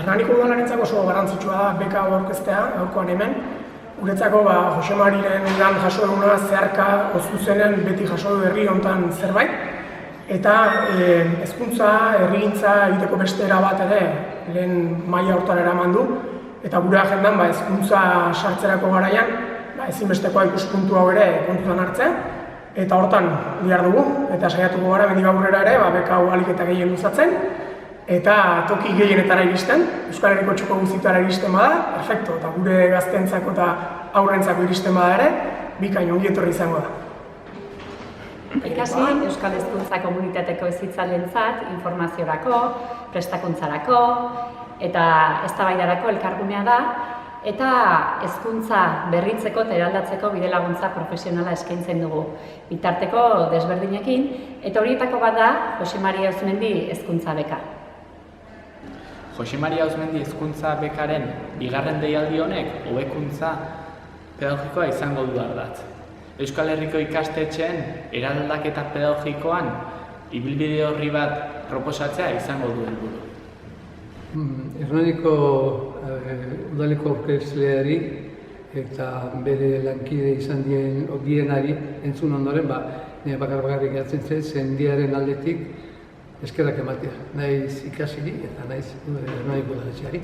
Hernaniko udalarentzako oso garrantzitsua da beka hau aurkeztea, gaurkoan hemen. Guretzako Jose Mariren lan jaso eguna zeharka ozuzenen beti jaso du herri honetan zerbait. Eta hezkuntza, herrigintza egiteko beste era bat ere lehen maila hortara eraman du. Eta gure agendan hezkuntza sartzerako garaian ezinbestekoa ikuspuntu hau ere kontutan hartzea. Eta hortan bihar dugu, eta saiatuko gara mendik aurrera ere beka hau ahalik eta gehien luzatzen. Eta toki gehienetara iristen, Euskal Herriko txoko guztietara iristen bada, perfecto, eta gure gaztentzako eta aurrentzako iristen bada ere, bikain ongi etorri izango da. Ikasi, Euskal Hezkuntza Komunitateko hezitzailentzat informaziorako, prestakuntzarako eta eztabaidarako elkargunea da, eta hezkuntza berritzeko eta eraldatzeko bidelaguntza profesionala eskaintzen dugu bitarteko desberdinekin, eta horietako bat da Jose Maria Auzmendi hezkuntza beka. Jose Maria Auzmendi hezkuntza bekaren bigarren deialdi honek hobekuntza pedagogikoa izango du ardatz. Euskal Herriko ikastetxeen eraldaketa pedagogikoan ibilbide horri bat proposatzea izango du helburu. Hernaniko udaleko aurkezleari eta bere lankide izan dienari entzun ondoren, bakar-bakarrik gertzen zen zendiaren aldetik eskerrak ematea, naiz ikasiri eta naiz Hernaniko udaletxeari.